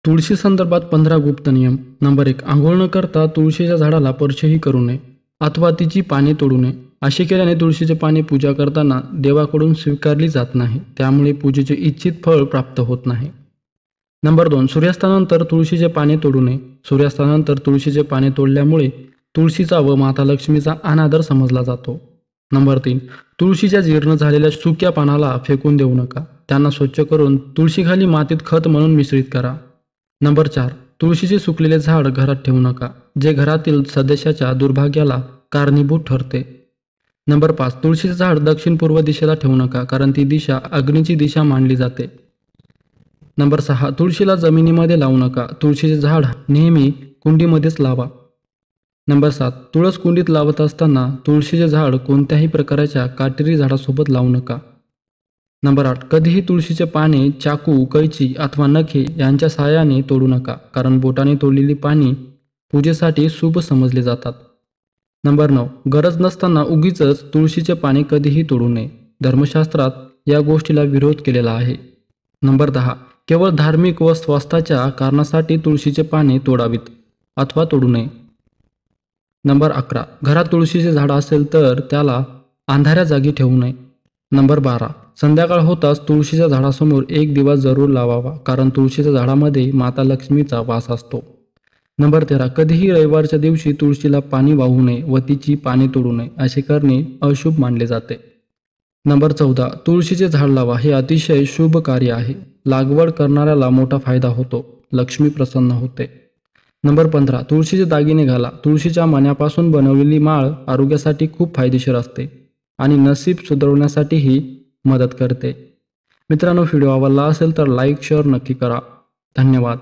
तुळशी संदर्भात 15 गुप्त नियम. नंबर 1. अंघोळ न करता तुळशीच्या झाडाला स्पर्शही करू नये अथवा तिची पाने तोडू नये. असे केल्याने तुळशीची पाने पूजा करताना देवाकडून स्वीकारली जात नाही. त्यामुळे पूजेचे इच्छित फळ प्राप्त होत नाही. नंबर 2. सूर्यास्तानंतर तुळशीचे पाने तोडू नये. सूर्यास्तानंतर तुळशीचे पाने तोडल्यामुळे तुळशीचा व माता लक्ष्मीचा अनादर समजला जातो. नंबर 3. तुळशीच्या जीर्ण झालेल्या सुक्या पानाला फेकून देऊ नका. त्यांना स्वच्छ करून तुळशीखाली मातीत खत म्हणून मिश्रित करा. नंबर 4. तुळशीचे सुकलेले झाड घरात ठेवू नका, जे घरातील सदस्याच्या दुर्भाग्याला कारणीभूत ठरते. नंबर 5. तुळशीचे झाड दक्षिण पूर्व दिशेला ठेवू नका, कारण ती दिशा अग्नीची दिशा मानली जाते. नंबर 6. तुळशीला जमिनीमध्ये लावू नका. तुळशीचे झाड नेहमी कुंडीमध्येच लावा. नंबर 7. तुळस कुंडीत लावत असताना तुळशीचे झाड कोणत्याही प्रकारच्या काटेरी झाडासोबत लावू नका. नंबर 8. कधीही तुळशीचे पाने चाकू, कैची अथवा नखे यांच्या सहाय्याने तोडू नका, कारण बोटाने तोडलेली पाने पूजेसाठी शुभ समजले जातात. नंबर 9. गरज नसताना उगीचच तुळशीचे पाने कधीही तोडू नये. धर्मशास्त्रात या गोष्टीला विरोध केलेला आहे. नंबर 10. केवळ धार्मिक व स्वास्थ्याच्या कारणासाठी तुळशीचे पाने तोडावीत अथवा तोडू नये. नंबर 11. घरात तुळशीचे झाड असेल तर त्याला अंधाऱ्या जागी ठेवू नये. नंबर 12. संध्याकाळ होताच तुळशीच्या झाडासमोर एक दिवा जरूर लावावा, कारण तुळशीच्या झाडामध्ये माता लक्ष्मीचा वास असतो. नंबर 13. कधीही रविवारच्या दिवशी तुळशीला पाणी वाहू नये व तिची पाने तोडू नये. असे करणे अशुभ मानले जाते. नंबर 14. तुळशीचे झाड लावा. हे अतिशय शुभ कार्य आहे. लागवड करणाऱ्याला मोठा फायदा होतो. लक्ष्मी प्रसन्न होते. नंबर 15. तुळशीचे दागिने घाला. तुळशीच्या मण्यापासून बनवलेली माळ आरोग्यासाठी खूप फायदेशीर असते आणि नशीब सुधारण्यासाठीही मदत करते. मित्रांनो, व्हिडिओ आवडला असेल तर लाईक शेअर नक्की करा. धन्यवाद.